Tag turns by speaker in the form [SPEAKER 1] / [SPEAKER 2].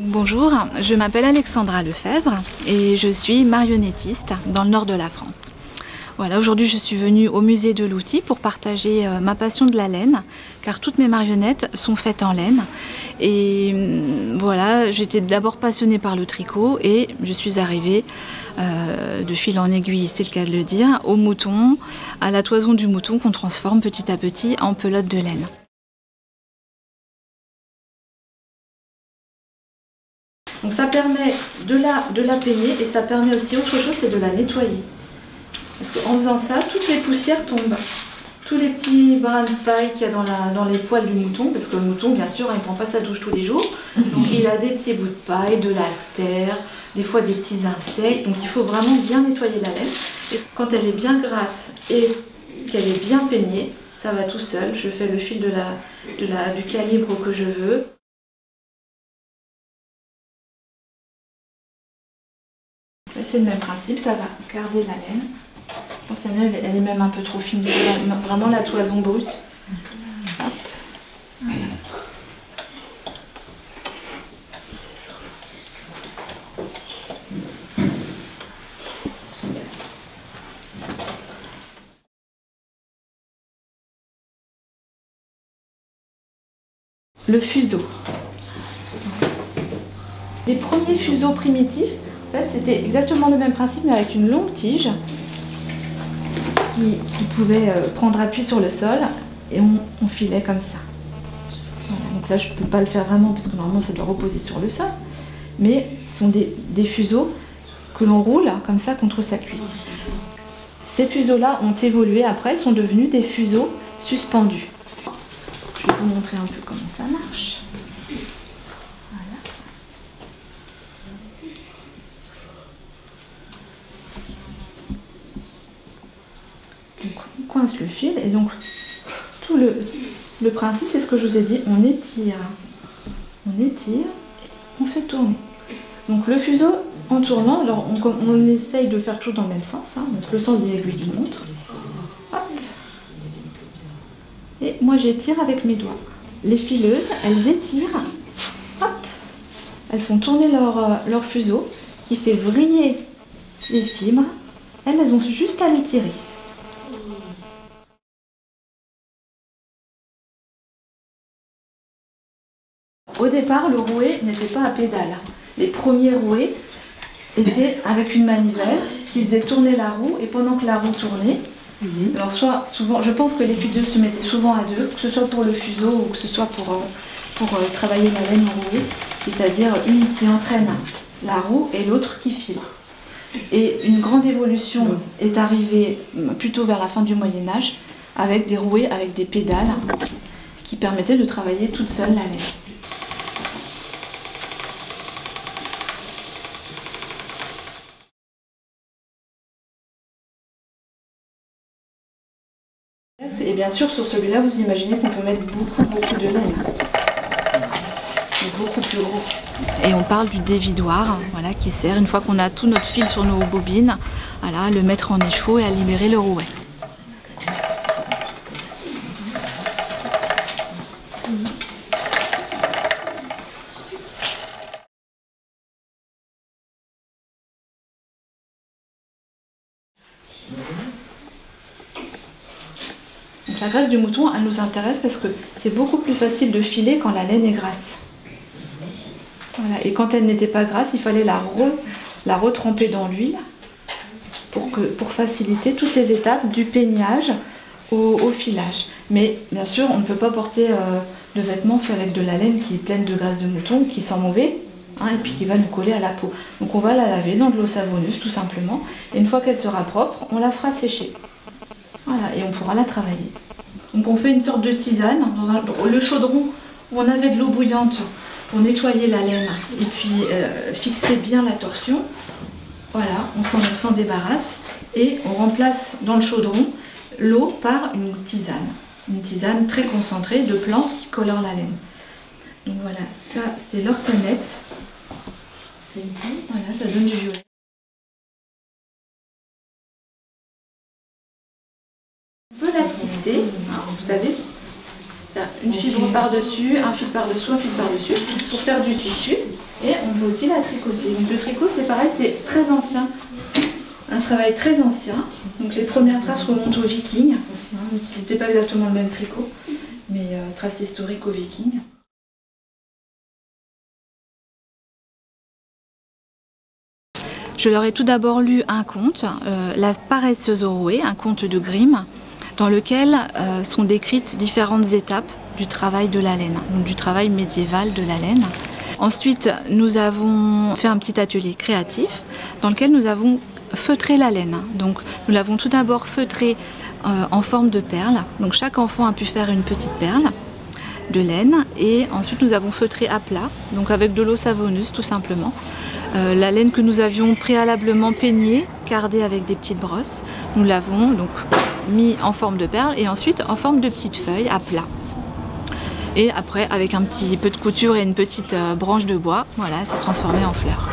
[SPEAKER 1] Bonjour, je m'appelle Alexandra Lefebvre et je suis marionnettiste dans le nord de la France. Voilà, aujourd'hui je suis venue au musée de l'outil pour partager ma passion de la laine, car toutes mes marionnettes sont faites en laine. Et voilà, j'étais d'abord passionnée par le tricot et je suis arrivée de fil en aiguille, c'est le cas de le dire, au mouton, à la toison du mouton qu'on transforme petit à petit en pelote de laine. Donc ça permet de la peigner et ça permet aussi autre chose, c'est de la nettoyer. Parce qu'en faisant ça, toutes les poussières tombent. Tous les petits brins de paille qu'il y a dans les poils du mouton, parce que le mouton, bien sûr, il ne prend pas sa douche tous les jours. Donc il a des petits bouts de paille, de la terre, des fois des petits insectes. Donc il faut vraiment bien nettoyer la laine. Et quand elle est bien grasse et qu'elle est bien peignée, ça va tout seul. Je fais le fil du calibre que je veux. C'est le même principe, ça va garder la laine. Je pense qu'elle est même un peu trop fine, vraiment la toison brute. Hop. Voilà. Le fuseau. Les premiers fuseaux primitifs, en fait, c'était exactement le même principe, mais avec une longue tige qui pouvait prendre appui sur le sol et on filait comme ça. Voilà, donc là, je ne peux pas le faire vraiment parce que normalement, ça doit reposer sur le sol, mais ce sont des fuseaux que l'on roule comme ça contre sa cuisse. Ces fuseaux-là ont évolué après, sont devenus des fuseaux suspendus. Je vais vous montrer un peu comment ça marche. Coince le fil et donc tout le principe, c'est ce que je vous ai dit, on étire, on fait tourner. Donc le fuseau en tournant, alors on essaye de faire toujours dans le même sens, hein, donc le sens des aiguilles de montre. Hop. Et moi j'étire avec mes doigts. Les fileuses, elles étirent, hop, elles font tourner leur fuseau qui fait vriller les fibres. Elles ont juste à l'étirer. Au départ, le rouet n'était pas à pédale. Les premiers rouets étaient avec une manivelle qui faisait tourner la roue et pendant que la roue tournait, alors souvent, je pense que les fileuses se mettaient souvent à deux, que ce soit pour le fuseau ou que ce soit pour travailler la laine au rouet, c'est-à-dire une qui entraîne la roue et l'autre qui file. Et une grande évolution est arrivée plutôt vers la fin du Moyen-Âge avec des rouets avec des pédales qui permettaient de travailler toute seule la laine. Et bien sûr, sur celui-là, vous imaginez qu'on peut mettre beaucoup de laine. Beaucoup plus gros. Et on parle du dévidoir, voilà, qui sert, une fois qu'on a tout notre fil sur nos bobines, voilà, à le mettre en échaud et à libérer le rouet. Donc la graisse du mouton, elle nous intéresse parce que c'est beaucoup plus facile de filer quand la laine est grasse. Voilà. Et quand elle n'était pas grasse, il fallait la retremper dans l'huile pour faciliter toutes les étapes du peignage au filage. Mais bien sûr, on ne peut pas porter de vêtements faits avec de la laine qui est pleine de graisse de mouton, qui sent mauvais, hein, et puis qui va nous coller à la peau. Donc on va la laver dans de l'eau savonneuse tout simplement. Et une fois qu'elle sera propre, on la fera sécher. Voilà, et on pourra la travailler. Donc on fait une sorte de tisane dans le chaudron où on avait de l'eau bouillante pour nettoyer la laine et puis fixer bien la torsion. Voilà, on s'en débarrasse et on remplace dans le chaudron l'eau par une tisane très concentrée de plantes qui colorent la laine. Donc voilà, ça c'est l'orcanette. Voilà, ça donne du violet. On peut la tisser, hein, vous savez, une fibre par-dessus, un fil par-dessous, un fil par-dessus, pour faire du tissu. Et on peut aussi la tricoter. Donc le tricot, c'est pareil, c'est très ancien. Un travail très ancien. Donc les premières traces remontent aux Vikings. C'était pas exactement le même tricot, mais traces historiques aux Vikings. Je leur ai tout d'abord lu un conte, La paresseuse aux rouets, un conte de Grimm, dans lequel sont décrites différentes étapes du travail de la laine, donc du travail médiéval de la laine. Ensuite, nous avons fait un petit atelier créatif dans lequel nous avons feutré la laine. Donc, nous l'avons tout d'abord feutrée en forme de perle. Donc, chaque enfant a pu faire une petite perle de laine et ensuite nous avons feutré à plat, donc avec de l'eau savonneuse tout simplement. La laine que nous avions préalablement peignée, cardée avec des petites brosses, nous l'avons donc mis en forme de perle et ensuite en forme de petites feuilles à plat. Et après, avec un petit peu de couture et une petite branche de bois, voilà, c'est transformé en fleurs.